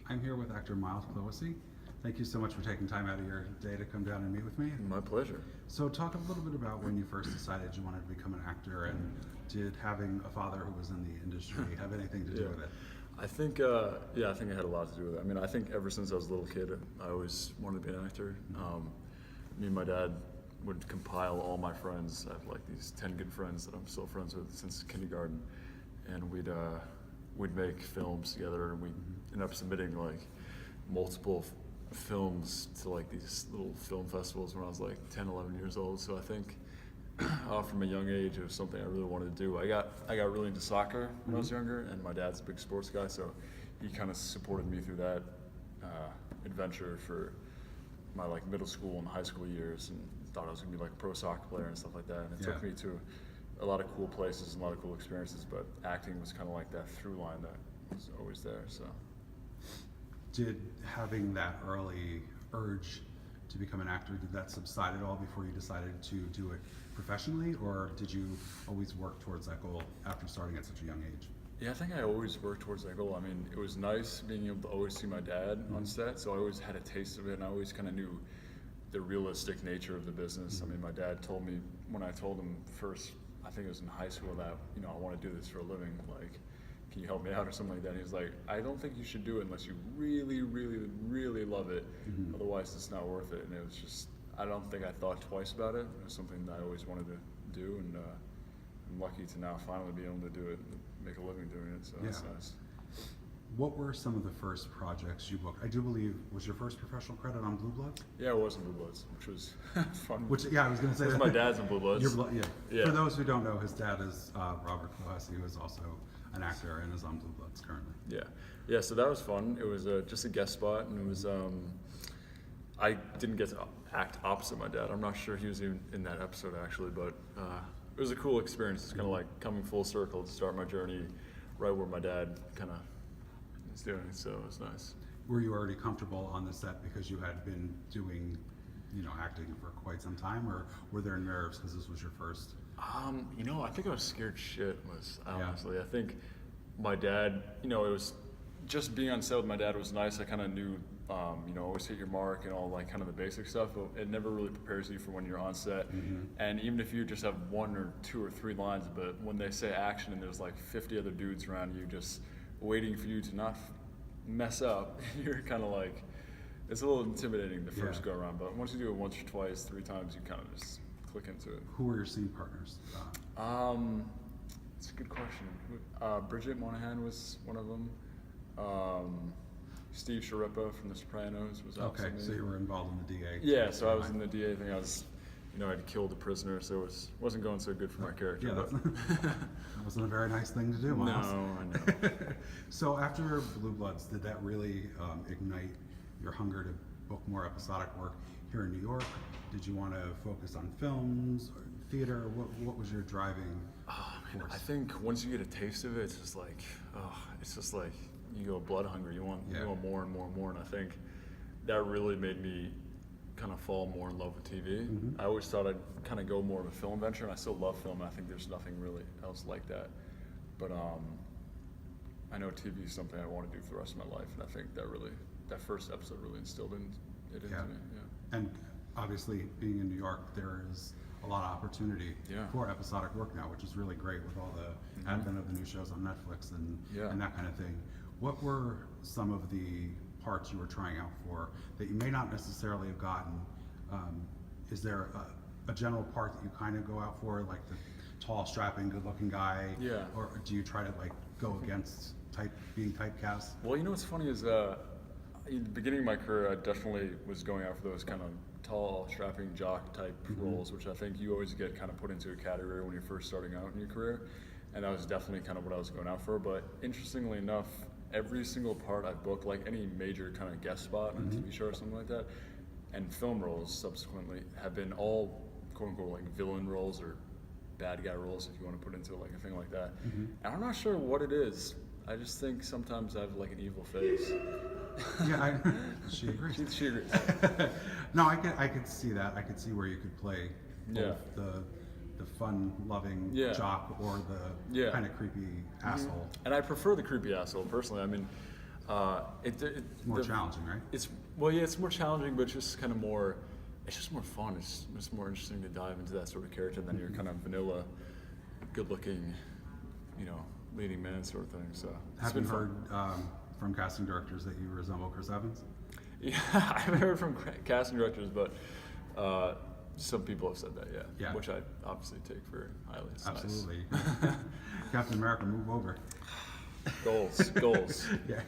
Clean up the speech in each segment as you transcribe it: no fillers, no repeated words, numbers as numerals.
I'm here with actor Myles Chlohessy. Thank you so much for taking time out of your day to come down and meet with me. My pleasure. So talk a little bit about when you first decided you wanted to become an actor, and did having a father who was in the industry have anything to do with it? I think, I think it had a lot to do with it. I mean, I think ever since I was a little kid, I always wanted to be an actor. Me and my dad would compile all my friends. I have like these 10 good friends that I'm still friends with since kindergarten, and we'd make films together, and we'd end up submitting like multiple films to like these little film festivals when I was like 10, 11 years old. So I think from a young age it was something I really wanted to do. I got really into soccer when I was younger, and my dad's a big sports guy, so he kind of supported me through that adventure for my like middle school and high school years, and thought I was gonna be like a pro soccer player and stuff like that. And it took me to a lot of cool places and a lot of cool experiences, but acting was kind of like that through line that was always there. So Did having that early urge to become an actor, did that subside at all before you decided to do it professionally, or did you always work towards that goal after starting at such a young age? yeah, I think I always worked towards that goal. I mean, it was nice being able to always see my dad on set, so I always had a taste of it, and I always kind of knew the realistic nature of the business. I mean, my dad told me when I told him first, I think it was in high school, that I want to do this for a living, like, can you help me out or something like that? And he was like, I don't think you should do it unless you really, really, really love it. Otherwise, it's not worth it. And it was just, I don't think I thought twice about it. It was something that I always wanted to do, and I'm lucky to now finally be able to do it and make a living doing it. So that's nice. What were some of the first projects you booked? I do believe, was your first professional credit on Blueblood? Yeah, it was in Bluebloods, which was fun. I was going to say that. My dad's in Bluebloods. Yeah. For those who don't know, his dad is Robert Chlohessy, who is also an actor and is on Bluebloods currently. Yeah. So that was fun. It was just a guest spot, and it was. I didn't get to act opposite my dad. I'm not sure he was even in that episode actually, but it was a cool experience. It's kind of like coming full circle to start my journey right where my dad kind of is doing. So it was nice. Were you already comfortable on the set because you had been doing, acting for quite some time, or were there nerves because this was your first? I think I was scared shitless, honestly. I think my dad, it was just being on set with my dad was nice. I kind of knew, always hit your mark and all like kind of the basic stuff, but it never really prepares you for when you're on set. And even if you just have 1 or 2 or 3 lines, but when they say action and there's like 50 other dudes around you just waiting for you to not mess up, you're kind of like, it's a little intimidating the first go around, but once you do it once or twice, 3 times, you kind of just click into it. Who were your scene partners? It's a good question. Bridget Monahan was one of them. Steve Sharippa from The Sopranos was opposite me. So you were involved in the DA. Yeah, so I was in the DA thing. I was, I'd killed a prisoner, so it wasn't going so good for my character. Yeah, that wasn't a very nice thing to do, Myles. No, I know. So after Bluebloods, did that really ignite your hunger to book more episodic work here in New York? Did you want to focus on films or theater? What was your driving force? I think once you get a taste of it, it's just like, you go blood hungry. You want more and more and more. And I think that really made me kind of fall more in love with TV. I always thought I'd kind of go more of a film venture, and I still love film. And I think there's nothing really else like that. But I know TV is something I want to do for the rest of my life, and I think that first episode really instilled it into me. Yeah. And obviously, being in New York, there is a lot of opportunity for episodic work now, which is really great with all the advent of the new shows on Netflix and that kind of thing. What were some of the parts you were trying out for that you may not necessarily have gotten? Is there a general part that you kind of go out for, like the tall, strapping, good-looking guy? Yeah. Or do you try to like go against being typecast? Well, what's funny is in the beginning of my career, I definitely was going out for those kind of tall, strapping jock type roles, which I think you always get kind of put into a category when you're first starting out in your career. And that was definitely kind of what I was going out for. But interestingly enough, every single part I booked, like any major kind of guest spot on a TV show or something like that, and film roles subsequently, have been all quote unquote like villain roles or bad guy roles, if you want to put into like a thing like that. And I'm not sure what it is. I just think sometimes I have like an evil face. Yeah, she agrees. She agrees. No, I could see that. I could see where you could play both the fun-loving jock or the kind of creepy asshole. And I prefer the creepy asshole personally. I mean, More challenging, right? It's more challenging, but just kind of more. It's just more fun. It's just more interesting to dive into that sort of character than your kind of vanilla, good-looking, leading man sort of thing. So have you heard from casting directors that you resemble Chris Evans? Yeah, I haven't heard from casting directors, but some people have said that. Yeah. Which I obviously take very highly. It's absolutely. Nice. Captain America, move over. Goals. Yeah.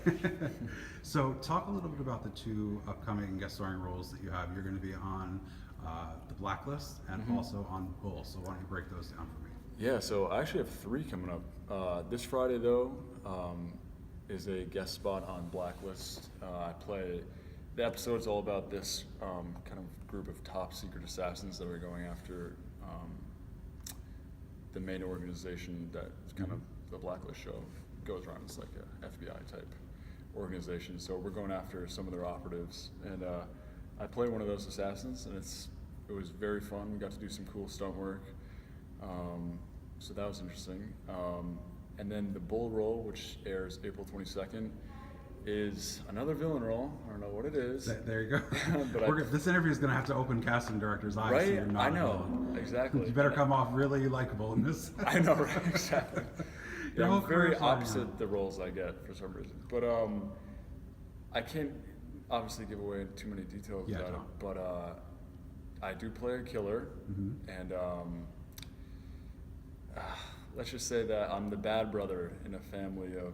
So talk a little bit about the two upcoming guest starring roles that you have. You're going to be on The Blacklist and also on Bull. So why don't you break those down for me? Yeah, so I actually have 3 coming up. This Friday, though, is a guest spot on Blacklist. I play. The episode's all about this kind of group of top secret assassins that are going after the main organization that kind of the Blacklist show goes around. It's like a FBI type organization. So we're going after some of their operatives, and I play one of those assassins, and it was very fun. We got to do some cool stunt work, so that was interesting. And then the Bull role, which airs April 22nd, is another villain role. I don't know what it is. There you go. But this interview is going to have to open casting directors' eyes. Right? So you're not I know. Exactly. You better come off really likable in this. I know, right? Exactly. Yeah, I'm very opposite the roles I get for some reason. But I can't obviously give away too many details about it. But I do play a killer, and let's just say that I'm the bad brother in a family of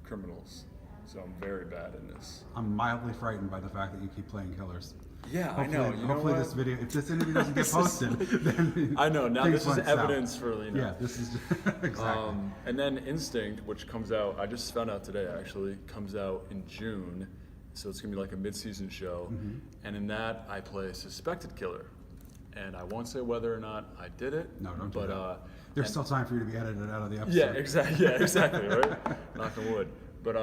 criminals. So I'm very bad in this. I'm mildly frightened by the fact that you keep playing killers. Yeah, hopefully, I know. Hopefully this video, if this interview doesn't get posted, then I know. Now this is went evidence south. for Yeah, this is exactly. And then Instinct, which comes out, I just found out today actually, comes out in June. So it's gonna be like a mid-season show, and in that I play a suspected killer, and I won't say whether or not I did it. No, don't but, do that. There's still time for you to be edited out of the episode. Yeah, exactly. Yeah, exactly. Right. Knock on wood. But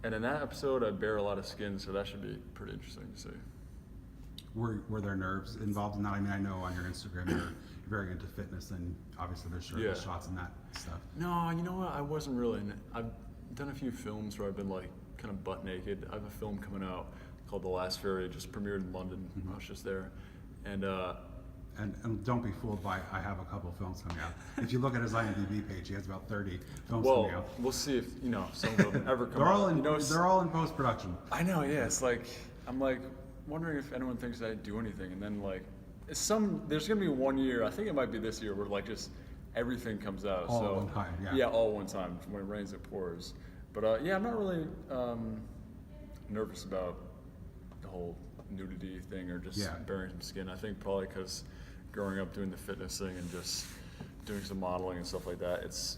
and in that episode, I bear a lot of skin, so that should be pretty interesting to see. Were there nerves involved in that? I mean, I know on your Instagram you're very into fitness, and obviously there's shirtless shots and that stuff. No, you know what? I wasn't really. I've done a few films where I've been like kind of butt naked. I have a film coming out called The Last Ferry. It just premiered in London. I was just there, and don't be fooled by I have a couple films coming out. If you look at his IMDb page, he has about 30 films coming out. We'll see if some of them ever come out. They're all in post production. I know. Yeah, it's like I'm like wondering if anyone thinks I do anything, and then like there's gonna be 1 year. I think it might be this year where like just everything comes out. All at one time. Yeah. Yeah, all at one time. When it rains, it pours. But yeah, I'm not really nervous about the whole nudity thing or just bearing some skin. I think probably because growing up doing the fitness thing and just doing some modeling and stuff like that, it's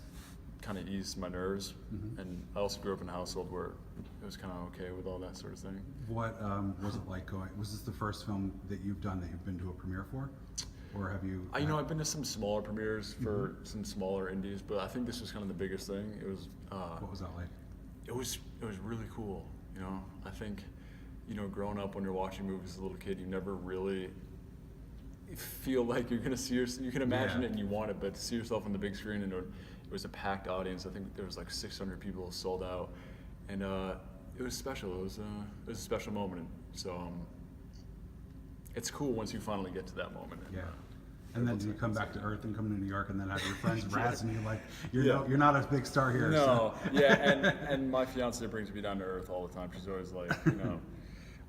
kind of eased my nerves. And I also grew up in a household where it was kind of okay with all that sort of thing. What was it like going? Was this the first film that you've done that you've been to a premiere for? Or have you? I've been to some smaller premieres for some smaller indies, but I think this was kind of the biggest thing. It was. What was that like? It was really cool. I think, growing up when you're watching movies as a little kid, you never really feel like you're gonna see you can imagine it and you want it, but to see yourself on the big screen, and it was a packed audience. I think there was like 600 people sold out, and it was special. It was a special moment. So it's cool once you finally get to that moment. And, and then you come back to Earth and come to New York and then have your friends razzing you like, you're not a big star here. No, so. And my fiance brings me down to Earth all the time. She's always like,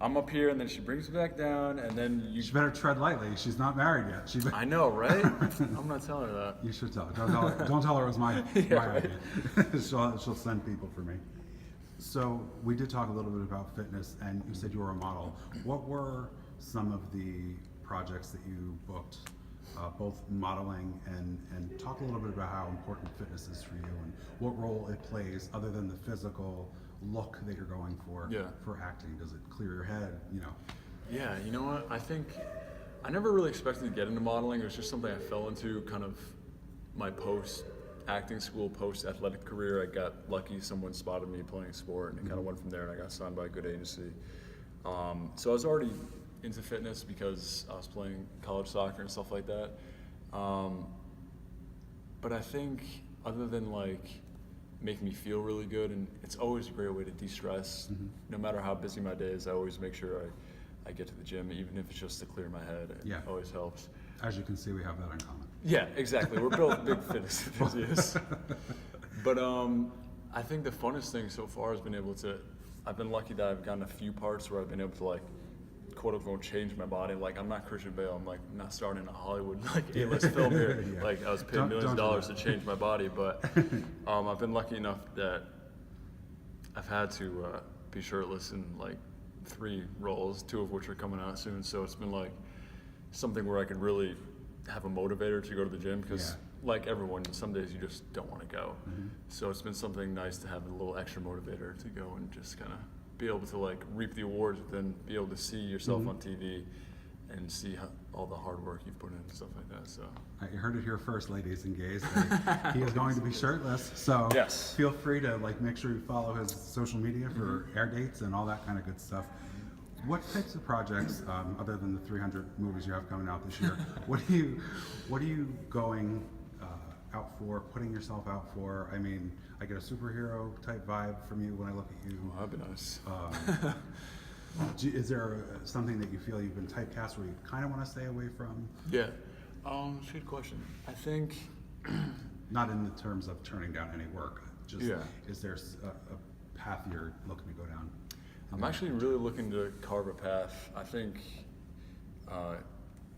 I'm up here, and then she brings me back down, and then you. She better tread lightly. She's not married yet. I know, right? I'm not telling her that. You should tell her. Don't tell her it was my idea. She'll send people for me. So we did talk a little bit about fitness, and you said you were a model. What were some of the projects that you booked, both modeling and talk a little bit about how important fitness is for you and what role it plays other than the physical look that you're going for acting? Does it clear your head? Yeah, you know what? I think I never really expected to get into modeling. It was just something I fell into kind of my post-acting school, post-athletic career. I got lucky. Someone spotted me playing a sport, and it kind of went from there, and I got signed by a good agency. So I was already into fitness because I was playing college soccer and stuff like that. But I think other than like make me feel really good, and it's always a great way to de-stress. No matter how busy my day is, I always make sure I get to the gym, even if it's just to clear my head. It always helps. As you can see, we have that in common. Yeah, exactly. We're both big fitness enthusiasts. But I think the funnest thing so far has been I've been lucky that I've gotten a few parts where I've been able to like, quote unquote, change my body. Like, I'm not Christian Bale. I'm like not starting a Hollywood like A-list film here. Like, I was paid millions of dollars to change my body, but I've been lucky enough that I've had to be shirtless in like 3 roles, 2 of which are coming out soon. So it's been like something where I can really have a motivator to go to the gym, because like everyone, some days you just don't want to go. So it's been something nice to have a little extra motivator to go and just kind of be able to like reap the awards, but then be able to see yourself on TV and see all the hard work you've put in and stuff like that. So you heard it here first, ladies and gays. He is going to be shirtless, so feel free to like make sure you follow his social media for air dates and all that kind of good stuff. What types of projects, other than the 300 movies you have coming out this year, what are you going out for, putting yourself out for? I mean, I get a superhero type vibe from you when I look at you. Oh, that'd be nice. Is there something that you feel you've been typecast where you kind of want to stay away from? Yeah, it's a good question. I think not in the terms of turning down any work. Just is there a path you're looking to go down? I'm actually really looking to carve a path. I think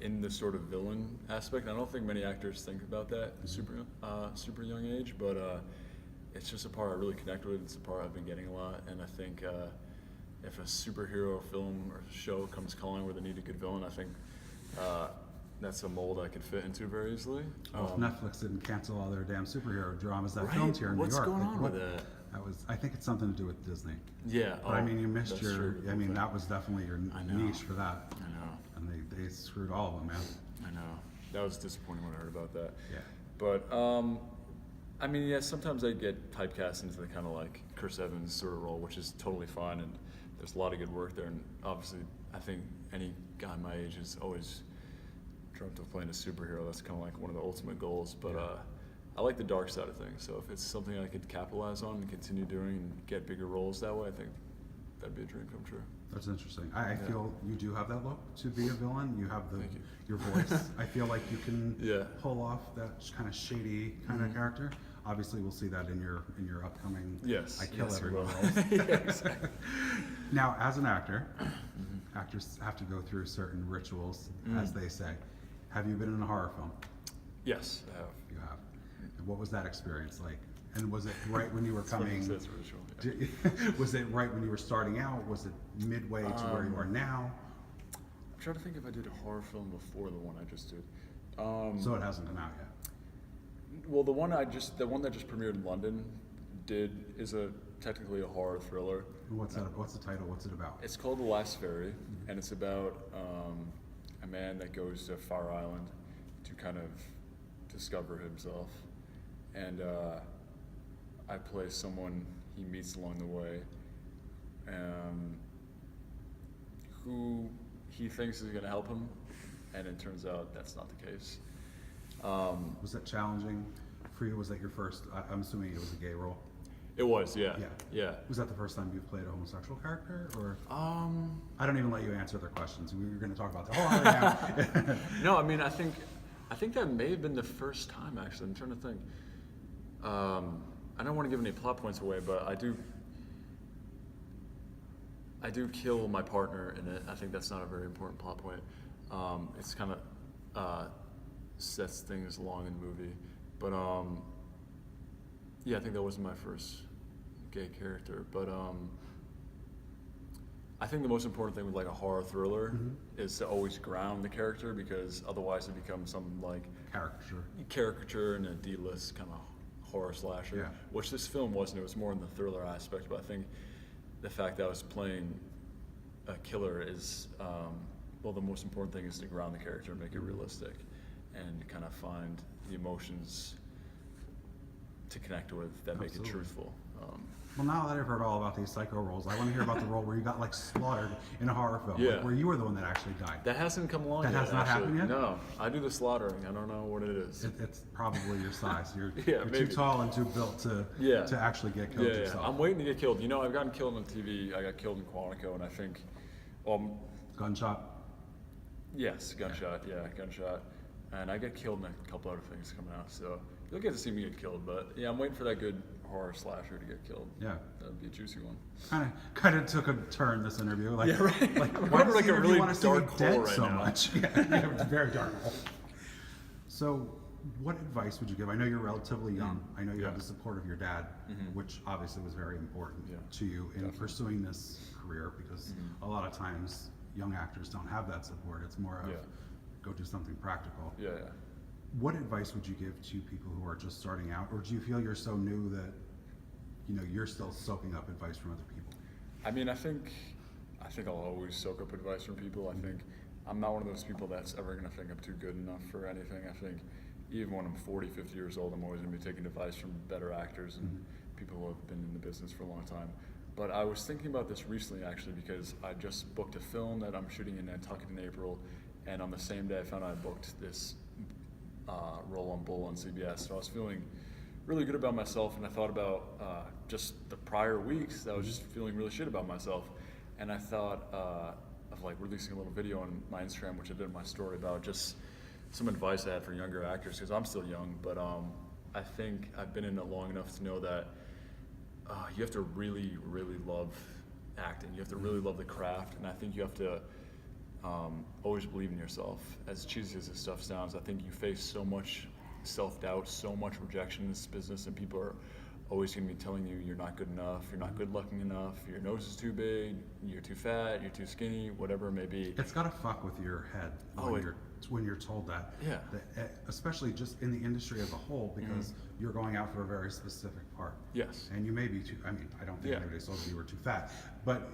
in the sort of villain aspect, I don't think many actors think about that super young age, but it's just a part I really connect with. It's a part I've been getting a lot, and I think if a superhero film or show comes calling where they need a good villain, I think that's a mold I could fit into very easily. Well, if Netflix didn't cancel all their damn superhero dramas that filmed here in What's New York. What's going on with that? I think it's something to do with Disney. Yeah. But I mean, you missed that was definitely your niche for that. I know. And they screwed all of them, man. I know. That was disappointing when I heard about that. Yeah. But, I mean, yeah, sometimes I get typecast into the kind of like Chris Evans sort of role, which is totally fine, and there's a lot of good work there. And obviously, I think any guy my age is always dreamt of playing a superhero. That's kind of like one of the ultimate goals. But I like the dark side of things. So if it's something I could capitalize on and continue doing and get bigger roles that way, I think that'd be a dream come true. That's interesting. I feel you do have that look to be a villain. You have your voice. I feel like you can pull off that kind of shady kind of character. Obviously, we'll see that in your upcoming I Kill Everyone roles. Exactly. Now, as an actor, actors have to go through certain rituals, as they say. Have you been in a horror film? Yes, I have. You have. And what was that experience like? And was it right when you were coming? That's ritual. Was it right when you were starting out? Was it midway to where you are now? I'm trying to think if I did a horror film before the one I just did. So it hasn't come out yet. Well, the one that just premiered in London is technically a horror thriller. What's that? What's the title? What's it about? It's called The Last Ferry, and it's about a man that goes to Fire Island to kind of discover himself, and I play someone he meets along the way, who he thinks is going to help him, and it turns out that's not the case. Was that challenging for you? Was that your first? I'm assuming it was a gay role. It was, yeah. Was that the first time you've played a homosexual character, or? I don't even let you answer their questions. We were going to talk about the horror now. No, I mean, I think that may have been the first time. Actually, I'm trying to think. I don't want to give any plot points away, but I do kill my partner in it. I think that's not a very important plot point. It's kind of sets things along in the movie, but I think that wasn't my first gay character. But I think the most important thing with like a horror thriller is to always ground the character, because otherwise it becomes some like caricature and a D-list kind of horror slasher, which this film wasn't. It was more in the thriller aspect, but I think the fact that I was playing a killer is, the most important thing is to ground the character, make it realistic, and kind of find the emotions to connect with that make it truthful. Well, now that I've heard all about these psycho roles, I want to hear about the role where you got like slaughtered in a horror film, Yeah. like, where you were the one that actually died. That hasn't come along That yet. has not happened yet? No, I do the slaughtering. I don't know what it is. It's probably your size. You're Maybe. too tall and too built to actually get killed Yeah, yourself. I'm waiting to get killed. You know, I've gotten killed on TV. I got killed in Quantico, and I think, Gunshot. yes, gunshot. Yeah, gunshot. And I get killed in a couple other things coming out, so you'll get to see me get killed. But yeah, I'm waiting for that good horror slasher to get killed. Yeah. That'd be a juicy one. Kind of took a turn this interview. Like, Yeah, right. Like, We're why in, does like, the a interview really want to see me dark hole dead right so now. much? Yeah, it's a very dark hole. So, what advice would you give? I know you're relatively young. I know you have the support of your dad, which obviously was very important to you in pursuing this career, because a lot of times young actors don't have that support. It's more of go do something practical. Yeah. What advice would you give to people who are just starting out, or do you feel you're so new that you're still soaking up advice from other people? I mean, I think I'll always soak up advice from people. I think I'm not one of those people that's ever going to think I'm too good enough for anything. I think even when I'm 40, 50 years old, I'm always going to be taking advice from better actors and people who have been in the business for a long time. But I was thinking about this recently, actually, because I just booked a film that I'm shooting in Nantucket in April, and on the same day I found out I booked this role on Bull on CBS. So I was feeling really good about myself, and I thought about just the prior weeks. I was just feeling really shit about myself, and I thought of like releasing a little video on my Instagram, which I did in my story, about just some advice I had for younger actors, because I'm still young, but I think I've been in it long enough to know that you have to really, really love acting. You have to really love the craft, and I think you have to always believe in yourself. As cheesy as this stuff sounds, I think you face so much self-doubt, so much rejection in this business, and people are always going to be telling you you're not good enough, you're not good-looking enough, your nose is too big, you're too fat, you're too skinny, whatever it may be. It's got to fuck with your head when you're told that. Yeah. Especially just in the industry as a whole, because you're going out for a very specific part. Yes. And you may be too, I mean, I don't think anybody told you were too fat, but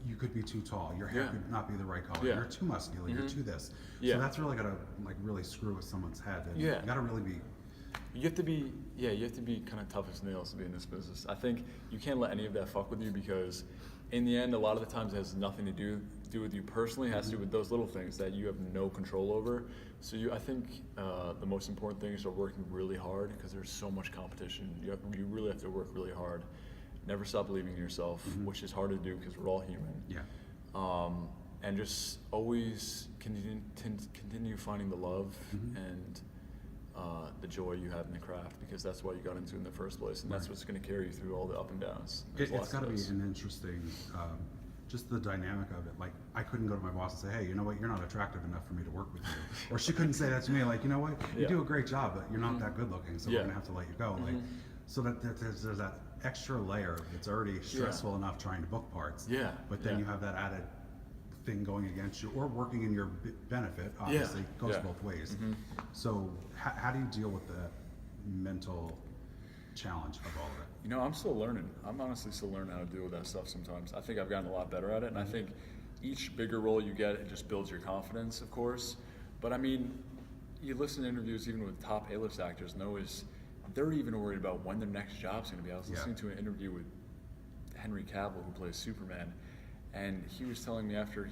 you could be too tall, your hair could not be the right color, you're too muscular, you're too this. So that's really got to like really screw with someone's head. And you got to really be... You have to be kind of tough as nails to be in this business. I think you can't let any of that fuck with you, because in the end, a lot of the times it has nothing to do with you personally. It has to do with those little things that you have no control over. So I think the most important things are working really hard, because there's so much competition. You really have to work really hard. Never stop believing in yourself, which is hard to do because we're all human. Yeah. And just always continue finding the love and the joy you have in the craft, because that's why you got into it in the first place, and that's what's going to carry you through all the up and downs. It's got to be an interesting, just the dynamic of it. Like, I couldn't go to my boss and say, hey, you know what, you're not attractive enough for me to work with you. Or she couldn't say that to me, like, you know what, you do a great job, but you're not that good looking, so we're going to have to let you go. Like, so that there's that extra layer that's already stressful enough trying to book parts. Yeah. But then you have that added thing going against you, or working in your benefit, obviously, goes both ways. So how do you deal with the mental challenge of all of it? You know, I'm still learning. I'm honestly still learning how to deal with that stuff sometimes. I think I've gotten a lot better at it, and I think each bigger role you get, it just builds your confidence, of course. But I mean, you listen to interviews even with top A-list actors, and they're even worried about when their next job's going to be. I was listening to an interview with Henry Cavill, who plays Superman, and he was telling me after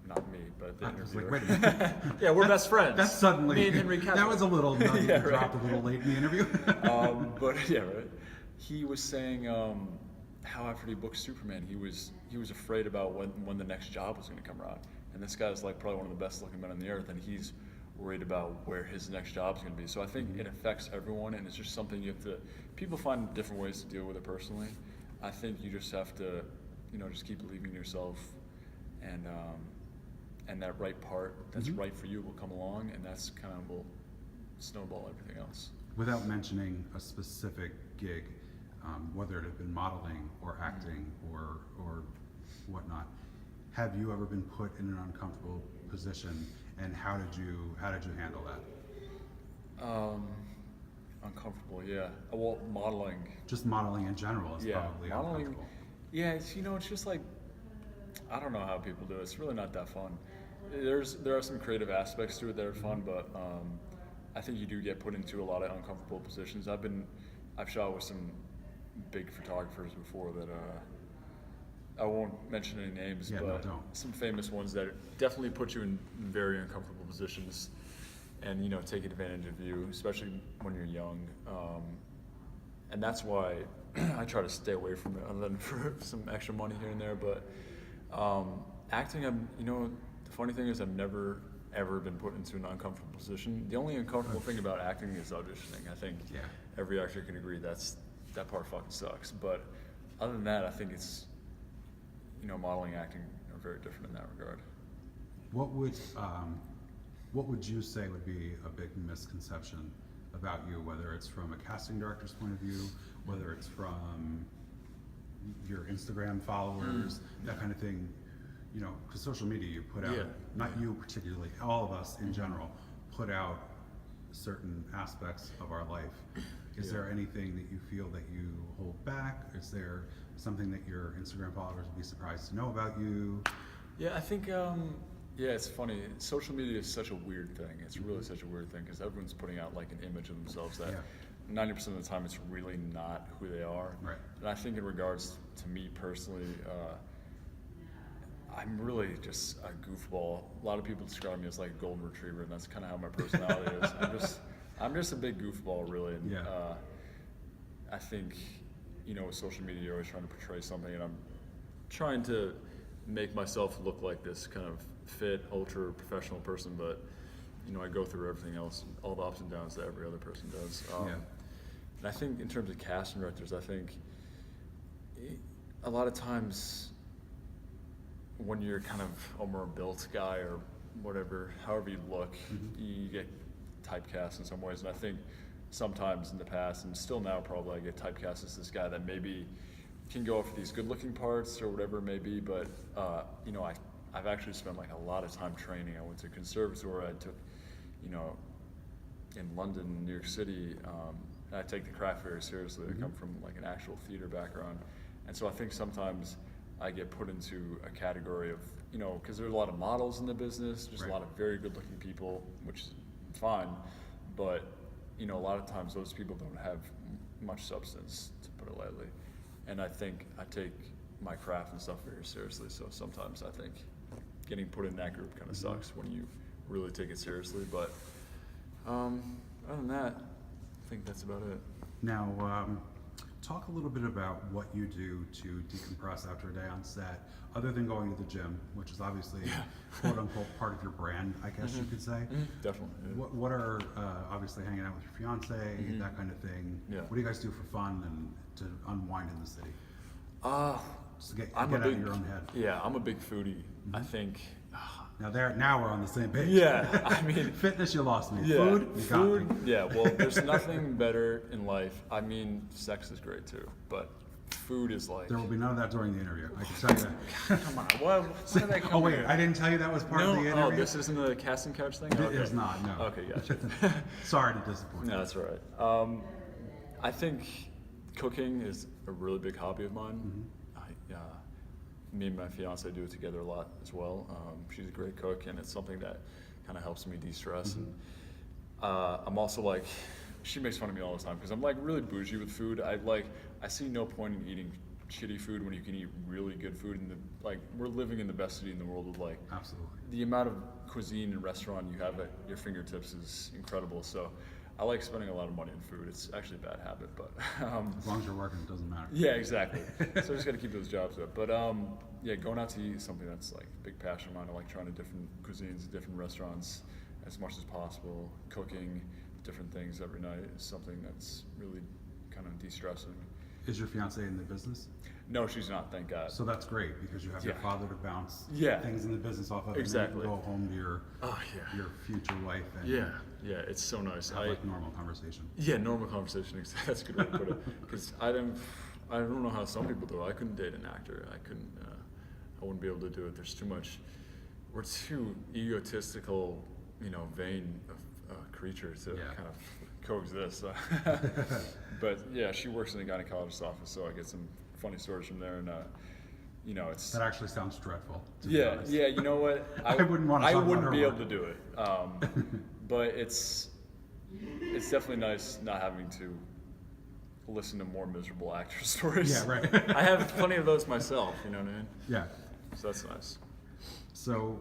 not me, but the interviewer. Like, wait a minute. Yeah, we're best friends. That's suddenly, me and Henry Cavill. that was a little, dropped a little late in the interview. But yeah, right. He was saying how after he booked Superman, he was afraid about when the next job was going to come around. And this guy's like probably one of the best looking men on the earth, and he's worried about where his next job's going to be. So I think it affects everyone, and it's just something you have to. People find different ways to deal with it personally. I think you just have to, just keep believing in yourself, and that right part that's right for you will come along, and that's kind of will snowball everything else. Without mentioning a specific gig, whether it had been modeling or acting or whatnot, have you ever been put in an uncomfortable position, and how did you handle that? Uncomfortable, yeah. Well, modeling. Just modeling in general is probably modeling, uncomfortable. Yeah, it's just like, I don't know how people do it. It's really not that fun. There are some creative aspects to it that are fun, but I think you do get put into a lot of uncomfortable positions. I've shot with some big photographers before that. I won't mention any names, but some famous ones that definitely put you in very uncomfortable positions, and take advantage of you, especially when you're young. And that's why I try to stay away from it, other than for some extra money here and there. But acting, the funny thing is I've never ever been put into an uncomfortable position. The only uncomfortable thing about acting is auditioning. I think every actor can agree that part fucking sucks. But other than that, I think it's modeling, acting are very different in that regard. What would you say would be a big misconception about you, whether it's from a casting director's point of view, whether it's from your Instagram followers, that kind of thing? Because social media, you put out, not you particularly, all of us in general, put out certain aspects of our life. Is there anything that you feel that you hold back? Is there something that your Instagram followers would be surprised to know about you? Yeah, I think, it's funny. Social media is such a weird thing. It's really such a weird thing because everyone's putting out like an image of themselves that 90% of the time it's really not who they are. Right. And I think in regards to me personally, I'm really just a goofball. A lot of people describe me as like a golden retriever, and that's kind of how my personality is. I'm just a big goofball, really. And, I think, with social media, you're always trying to portray something, and I'm trying to make myself look like this kind of fit, ultra professional person, but, I go through everything else, all the ups and downs that every other person does. And I think in terms of casting directors, I think a lot of times when you're kind of a more built guy or whatever, however you look, you get typecast in some ways. And I think sometimes in the past, and still now probably, I get typecast as this guy that maybe can go for these good-looking parts or whatever it may be. But I've actually spent like a lot of time training. I went to conservatory. I took, in London, New York City. And I take the craft very seriously. I come from like an actual theater background, and so I think sometimes I get put into a category of, because there's a lot of models in the business, just a lot of very good-looking people, which is fine, but a lot of times those people don't have much substance, to put it lightly. And I think I take my craft and stuff very seriously, so sometimes I think getting put in that group kind of sucks when you really take it seriously. But other than that, I think that's about it. Now, talk a little bit about what you do to decompress after a day on set, other than going to the gym, which is obviously quote unquote part of your brand, I guess you could say. Definitely. Yeah. What are obviously hanging out with your fiance, that kind of thing. What do you guys do for fun and to unwind in the city? Just to get out of your own head. Yeah, I'm a big foodie. I think. Now we're on the same page. Yeah, I mean, fitness, you lost me. Yeah, food, you got me. Yeah, well, there's nothing better in life. I mean, sex is great too, but food is like. There will be none of that during the interview. I can tell you that. Come on, what did that come Oh wait, I didn't tell you that was part of the interview. Oh, this isn't the casting couch thing. It is not. No. Okay, gotcha. Sorry to disappoint. No, that's all right. I think cooking is a really big hobby of mine. Me and my fiance do it together a lot as well. She's a great cook, and it's something that kind of helps me de-stress. And I'm also like, she makes fun of me all the time because I'm like really bougie with food. I see no point in eating shitty food when you can eat really good food. And we're living in the best city in the world with absolutely the amount of cuisine and restaurant you have at your fingertips is incredible. So I like spending a lot of money on food. It's actually a bad habit, but as long as you're working, it doesn't matter. Yeah, exactly. So I just got to keep those jobs up. But going out to eat is something that's like a big passion of mine. I like trying different cuisines, different restaurants as much as possible. Cooking different things every night is something that's really kind of de-stressing. Is your fiance in the business? No, she's not, thank God. So that's great because you have your father to bounce things in the business off of. Exactly. And then you can go home to your future wife. And it's so nice. Have like normal conversation. Yeah, normal conversation. That's a good way to put it. Because I don't know how some people do it. I couldn't date an actor. I wouldn't be able to do it. There's too much. We're too egotistical, vain of creature to kind of coexist. But yeah, she works in the gynecologist's office, so I get some funny stories from there, and it's. That actually sounds dreadful. Yeah. You know what? I wouldn't want to. I wouldn't be able to do it. But it's definitely nice not having to listen to more miserable actor stories. Yeah, right. I have plenty of those myself, you know what I mean? Yeah. So that's nice. So,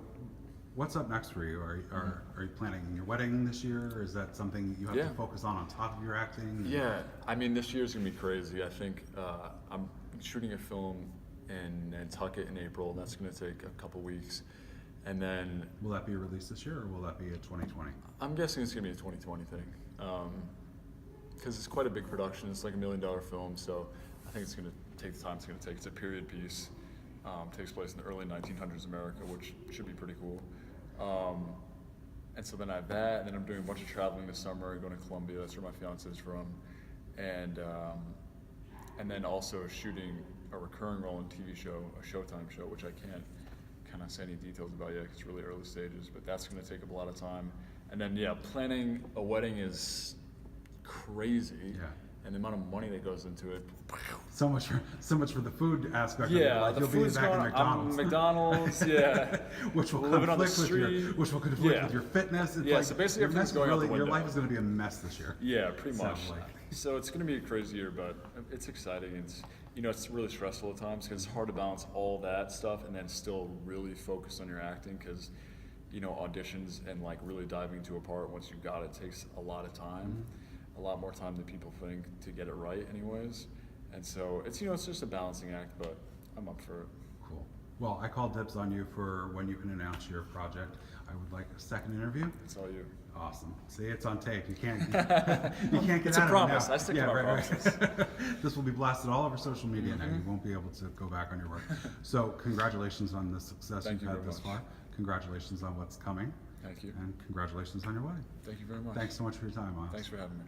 what's up next for you? Are you planning your wedding this year? Or is that something you have to focus on top of your acting? Yeah, I mean, this year's gonna be crazy. I think I'm shooting a film in Nantucket in April, and that's gonna take a couple weeks. And then... Will that be released this year, or will that be a 2020? I'm guessing it's gonna be a 2020 thing. Because it's quite a big production. It's like $1 million film, so I think it's gonna take the time it's gonna take. It's a period piece. Takes place in the early 1900s America, which should be pretty cool. And so then I have that, and then I'm doing a bunch of traveling this summer, going to Colombia, that's where my fiance is from, and then also shooting a recurring role in a TV show, a Showtime show, which I can't kind of say any details about yet, 'cause it's really early stages, but that's going to take up a lot of time. And then planning a wedding is crazy. Yeah. And the amount of money that goes into it. So much for the food aspect. Yeah, of it. Like, the you'll food's be back going in McDonald's. McDonald's, yeah. which will Living on the conflict street. with your fitness. It's Yeah, like, so basically everything's going out the window. Your life is going to be a mess this year. Yeah, pretty much. Sounds like. So it's going to be a crazy year, but it's exciting. It's it's really stressful at times because it's hard to balance all that stuff and then still really focus on your acting because auditions and like really diving into a part once you've got it takes a lot of time. A lot more time than people think to get it right anyways. And so it's it's just a balancing act, but I'm up for it. Cool. Well, I called dibs on you for when you can announce your project. I would like a second interview. It's all you. Awesome. See, it's on tape. You can't you can't get It's out a promise. of it now. I stick to my promises. This will be blasted all over social media now. You won't be able to go back on your work. So congratulations on the success Thank you've you had very this much. far. Congratulations on what's coming. Thank you. And congratulations on your wedding. Thank you very much. Thanks so much for your time, Myles. Thanks for having me.